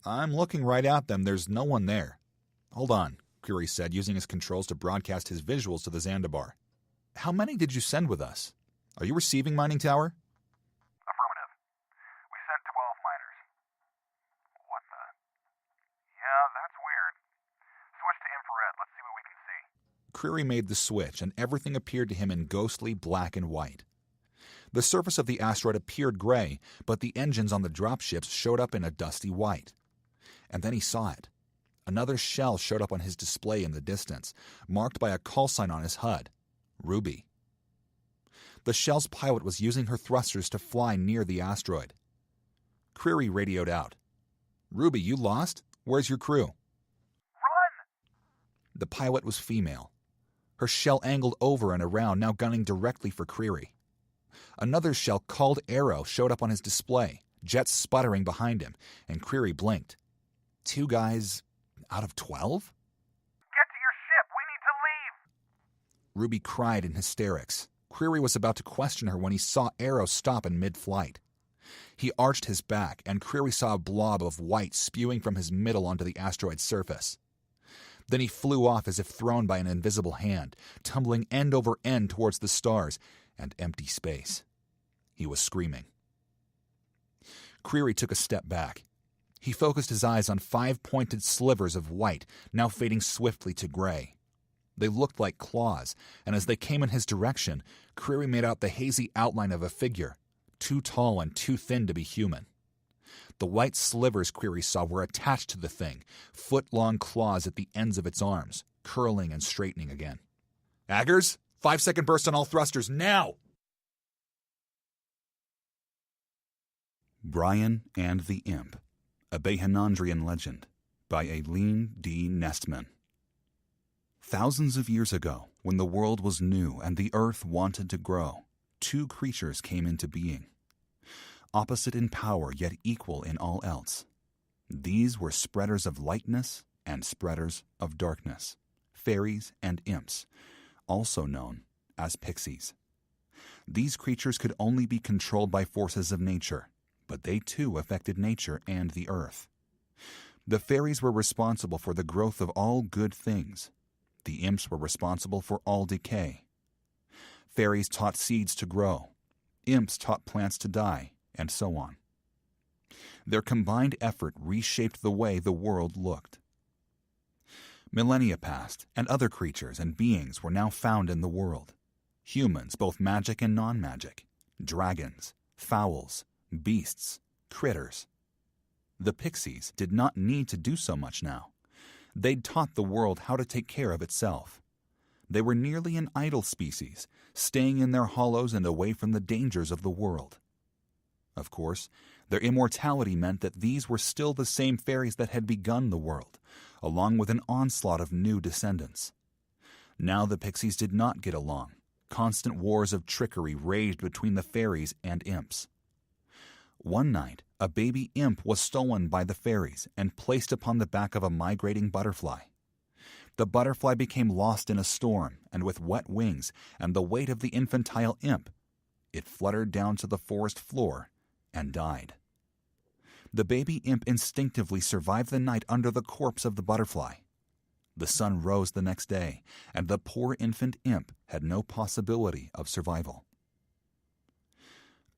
I'm looking right at them. There's no one there. Hold on, Query said, using his controls to broadcast his visuals to the Zandabar. How many did you send with us? Are you receiving, Mining Tower? Affirmative. We sent 12 miners. What the? Yeah, that's weird. Switch to infrared. Let's see what we can see. Query made the switch, and everything appeared to him in ghostly black and white. The surface of the asteroid appeared gray, but the engines on the dropships showed up in a dusty white. And then he saw it. Another shell showed up on his display in the distance, marked by a call sign on his HUD, Ruby. The shell's pilot was using her thrusters to fly near the asteroid. Query radioed out. Ruby, you lost? Where's your crew? Run! The pilot was female. Her shell angled over and around, now gunning directly for Query. Another shell called Arrow showed up on his display, jets sputtering behind him, and Query blinked. 2 guys out of 12? Get to your ship! We need to leave! Ruby cried in hysterics. Query was about to question her when he saw Arrow stop in mid-flight. He arched his back, and Query saw a blob of white spewing from his middle onto the asteroid's surface. Then he flew off as if thrown by an invisible hand, tumbling end over end towards the stars and empty space. He was screaming. Query took a step back. He focused his eyes on 5 pointed slivers of white, now fading swiftly to gray. They looked like claws, and as they came in his direction, Query made out the hazy outline of a figure, too tall and too thin to be human. The white slivers Query saw were attached to the thing, foot-long claws at the ends of its arms, curling and straightening again. Aggers, 5-second burst on all thrusters, now! Brian and the Imp, a Behanandrian legend, by Eileen D. Nestman. Thousands of years ago, when the world was new and the earth wanted to grow, 2 creatures came into being. Opposite in power, yet equal in all else. These were spreaders of lightness and spreaders of darkness, fairies and imps, also known as pixies. These creatures could only be controlled by forces of nature, but they too affected nature and the earth. The fairies were responsible for the growth of all good things. The imps were responsible for all decay. Fairies taught seeds to grow. Imps taught plants to die, and so on. Their combined effort reshaped the way the world looked. Millennia passed, and other creatures and beings were now found in the world. Humans, both magic and non-magic. Dragons, fowls, beasts, critters. The pixies did not need to do so much now. They'd taught the world how to take care of itself. They were nearly an idle species, staying in their hollows and away from the dangers of the world. Of course, their immortality meant that these were still the same fairies that had begun the world, along with an onslaught of new descendants. Now the pixies did not get along. Constant wars of trickery raged between the fairies and imps. One night, a baby imp was stolen by the fairies and placed upon the back of a migrating butterfly. The butterfly became lost in a storm, and with wet wings and the weight of the infantile imp, it fluttered down to the forest floor and died. The baby imp instinctively survived the night under the corpse of the butterfly. The sun rose the next day, and the poor infant imp had no possibility of survival.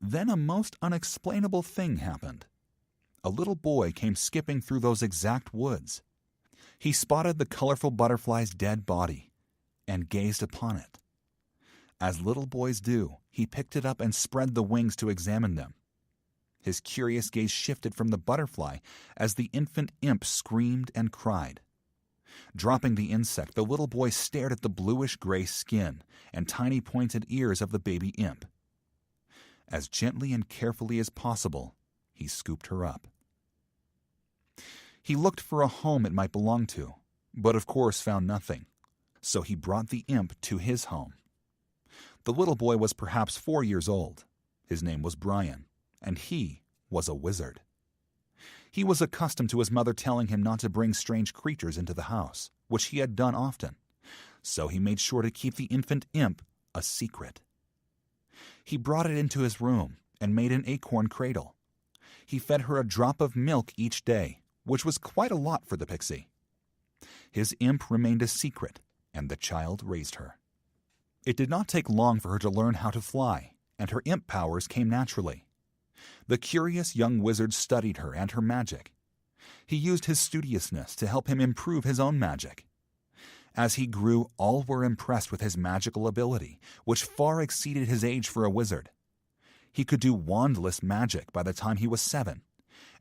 Then a most unexplainable thing happened. A little boy came skipping through those exact woods. He spotted the colorful butterfly's dead body and gazed upon it. As little boys do, he picked it up and spread the wings to examine them. His curious gaze shifted from the butterfly as the infant imp screamed and cried. Dropping the insect, the little boy stared at the bluish-gray skin and tiny pointed ears of the baby imp. As gently and carefully as possible, he scooped her up. He looked for a home it might belong to, but of course found nothing, so he brought the imp to his home. The little boy was perhaps 4 years old. His name was Brian, and he was a wizard. He was accustomed to his mother telling him not to bring strange creatures into the house, which he had done often, so he made sure to keep the infant imp a secret. He brought it into his room and made an acorn cradle. He fed her a drop of milk each day, which was quite a lot for the pixie. His imp remained a secret, and the child raised her. It did not take long for her to learn how to fly, and her imp powers came naturally. The curious young wizard studied her and her magic. He used his studiousness to help him improve his own magic. As he grew, all were impressed with his magical ability, which far exceeded his age for a wizard. He could do wandless magic by the time he was 7,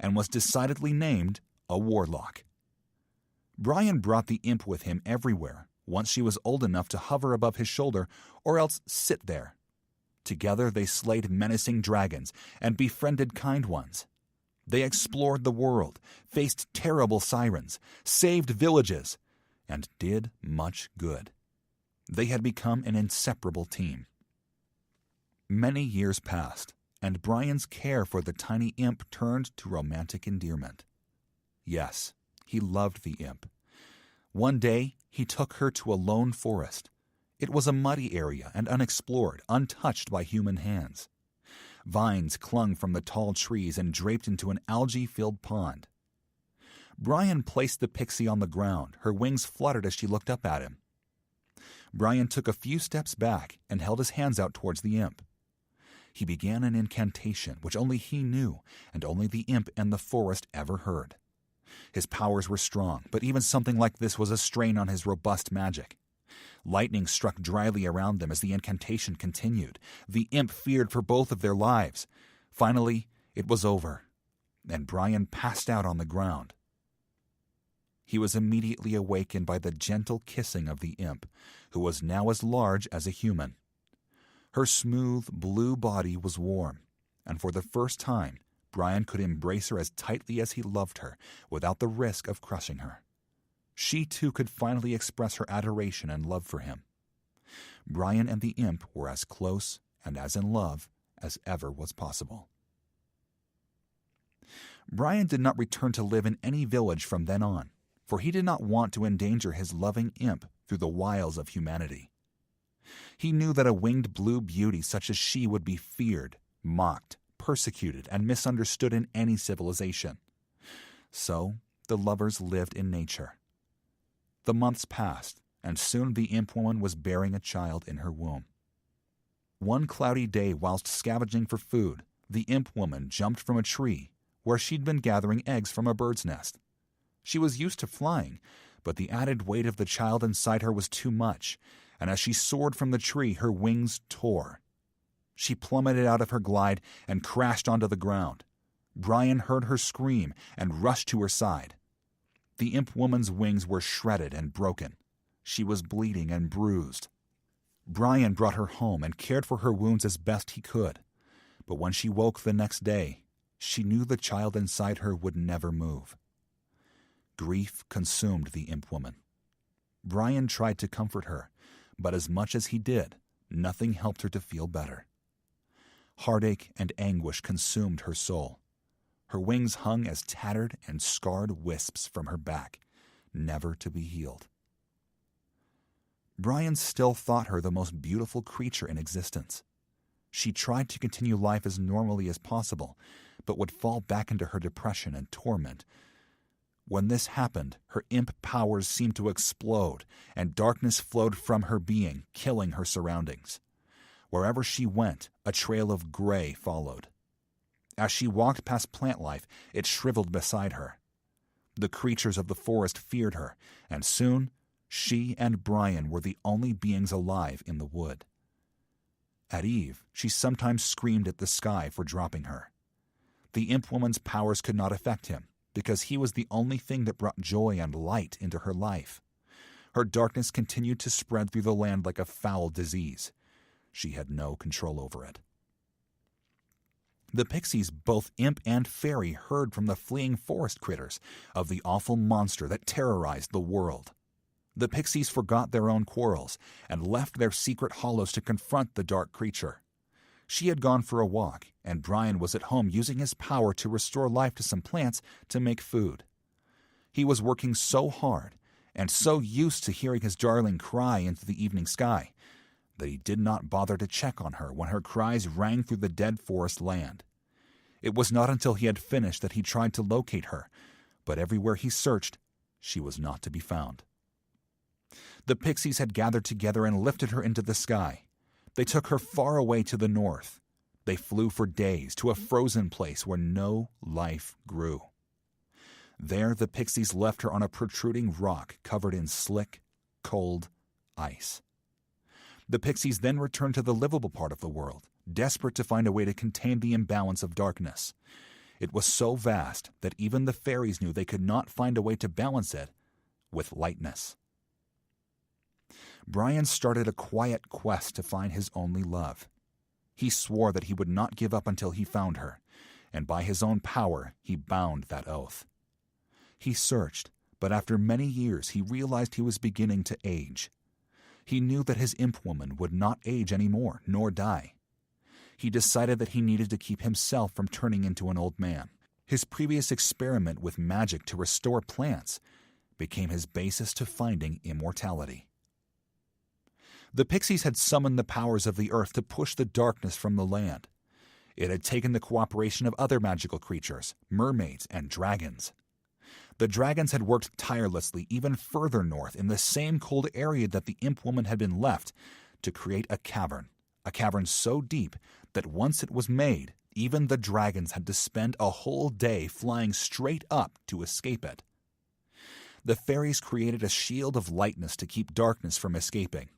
and was decidedly named a warlock. Brian brought the imp with him everywhere, once she was old enough to hover above his shoulder or else sit there. Together they slayed menacing dragons and befriended kind ones. They explored the world, faced terrible sirens, saved villages, and did much good. They had become an inseparable team. Many years passed, and Brian's care for the tiny imp turned to romantic endearment. Yes, he loved the imp. One day, he took her to a lone forest. It was a muddy area and unexplored, untouched by human hands. Vines clung from the tall trees and draped into an algae-filled pond. Brian placed the pixie on the ground. Her wings fluttered as she looked up at him. Brian took a few steps back and held his hands out towards the imp. He began an incantation which only he knew and only the imp and the forest ever heard. His powers were strong, but even something like this was a strain on his robust magic. Lightning struck dryly around them as the incantation continued. The imp feared for both of their lives. Finally, it was over, and Brian passed out on the ground. He was immediately awakened by the gentle kissing of the imp, who was now as large as a human. Her smooth, blue body was warm, and for the first time, Brian could embrace her as tightly as he loved her, without the risk of crushing her. She too could finally express her adoration and love for him. Brian and the imp were as close and as in love as ever was possible. Brian did not return to live in any village from then on, for he did not want to endanger his loving imp through the wiles of humanity. He knew that a winged blue beauty such as she would be feared, mocked, persecuted, and misunderstood in any civilization. So the lovers lived in nature. The months passed, and soon the imp woman was bearing a child in her womb. One cloudy day, whilst scavenging for food, the imp woman jumped from a tree where she'd been gathering eggs from a bird's nest. She was used to flying, but the added weight of the child inside her was too much, and as she soared from the tree, her wings tore. She plummeted out of her glide and crashed onto the ground. Brian heard her scream and rushed to her side. The imp woman's wings were shredded and broken. She was bleeding and bruised. Brian brought her home and cared for her wounds as best he could. But when she woke the next day, she knew the child inside her would never move. Grief consumed the imp woman. Brian tried to comfort her, but as much as he did, nothing helped her to feel better. Heartache and anguish consumed her soul. Her wings hung as tattered and scarred wisps from her back, never to be healed. Brian still thought her the most beautiful creature in existence. She tried to continue life as normally as possible, but would fall back into her depression and torment. When this happened, her imp powers seemed to explode, and darkness flowed from her being, killing her surroundings. Wherever she went, a trail of gray followed. As she walked past plant life, it shriveled beside her. The creatures of the forest feared her, and soon she and Brian were the only beings alive in the wood. At eve, she sometimes screamed at the sky for dropping her. The imp woman's powers could not affect him, because he was the only thing that brought joy and light into her life. Her darkness continued to spread through the land like a foul disease. She had no control over it. The pixies, both imp and fairy, heard from the fleeing forest critters of the awful monster that terrorized the world. The pixies forgot their own quarrels and left their secret hollows to confront the dark creature. She had gone for a walk, and Brian was at home using his power to restore life to some plants to make food. He was working so hard and so used to hearing his darling cry into the evening sky that he did not bother to check on her when her cries rang through the dead forest land. It was not until he had finished that he tried to locate her, but everywhere he searched, she was not to be found. The pixies had gathered together and lifted her into the sky. They took her far away to the north. They flew for days to a frozen place where no life grew. There, the pixies left her on a protruding rock covered in slick, cold ice. The pixies then returned to the livable part of the world, desperate to find a way to contain the imbalance of darkness. It was so vast that even the fairies knew they could not find a way to balance it with lightness. Brian started a quiet quest to find his only love. He swore that he would not give up until he found her, and by his own power he bound that oath. He searched, but after many years he realized he was beginning to age. He knew that his imp woman would not age anymore, nor die. He decided that he needed to keep himself from turning into an old man. His previous experiment with magic to restore plants became his basis to finding immortality. The pixies had summoned the powers of the earth to push the darkness from the land. It had taken the cooperation of other magical creatures, mermaids and dragons. The dragons had worked tirelessly even further north in the same cold area that the imp woman had been left to create a cavern so deep that once it was made, even the dragons had to spend a whole day flying straight up to escape it. The fairies created a shield of lightness to keep darkness from escaping.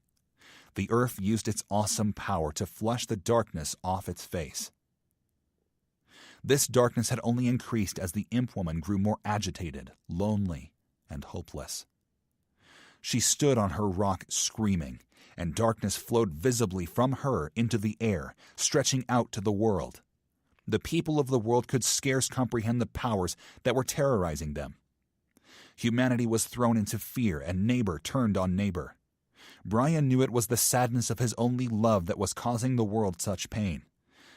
The earth used its awesome power to flush the darkness off its face. This darkness had only increased as the imp woman grew more agitated, lonely, and hopeless. She stood on her rock screaming, and darkness flowed visibly from her into the air, stretching out to the world. The people of the world could scarce comprehend the powers that were terrorizing them. Humanity was thrown into fear, and neighbor turned on neighbor. Brian knew it was the sadness of his only love that was causing the world such pain.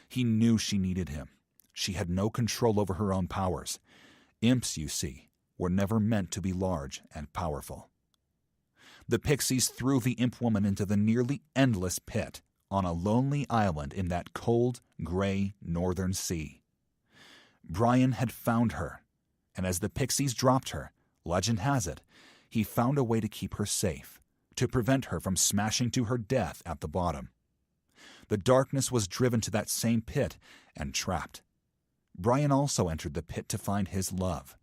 He knew she needed him. She had no control over her own powers. Imps, you see, were never meant to be large and powerful. The pixies threw the imp woman into the nearly endless pit on a lonely island in that cold, gray northern sea. Brian had found her, and as the pixies dropped her, legend has it, he found a way to keep her safe, to prevent her from smashing to her death at the bottom. The darkness was driven to that same pit and trapped. Brian also entered the pit to find his love.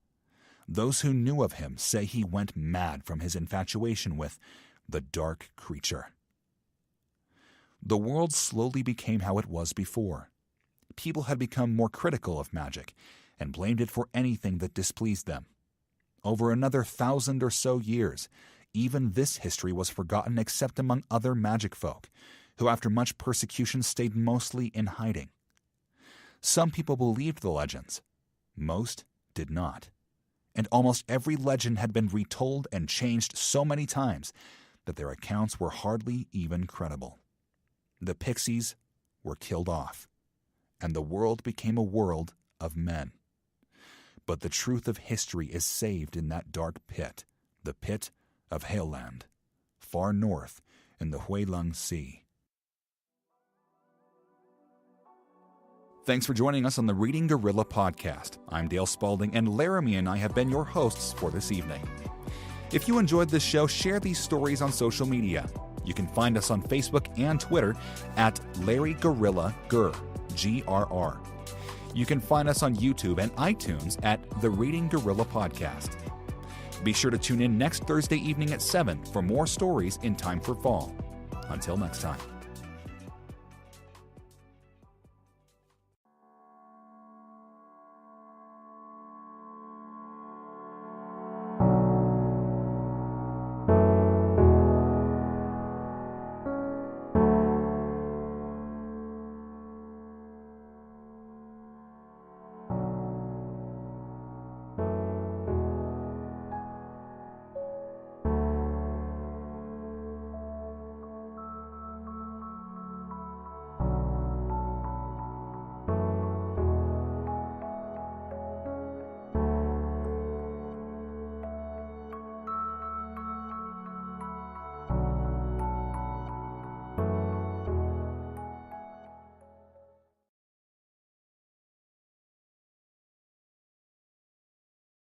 Those who knew of him say he went mad from his infatuation with the dark creature. The world slowly became how it was before. People had become more critical of magic and blamed it for anything that displeased them. Over another 1,000 or so years, even this history was forgotten except among other magic folk, who after much persecution stayed mostly in hiding. Some people believed the legends. Most did not. And almost every legend had been retold and changed so many times that their accounts were hardly even credible. The pixies were killed off, and the world became a world of men. But the truth of history is saved in that dark pit, the pit of Hailland, far north in the Huilung Sea. Thanks for joining us on the Reading Gorilla podcast. I'm Dale Spalding, and Laramie and I have been your hosts for this evening. If you enjoyed this show, share these stories on social media. You can find us on Facebook and Twitter at Larry Gorilla Gur, G-R-R. You can find us on YouTube and iTunes at The Reading Gorilla Podcast. Be sure to tune in next Thursday evening at 7 for more stories in time for fall. Until next time.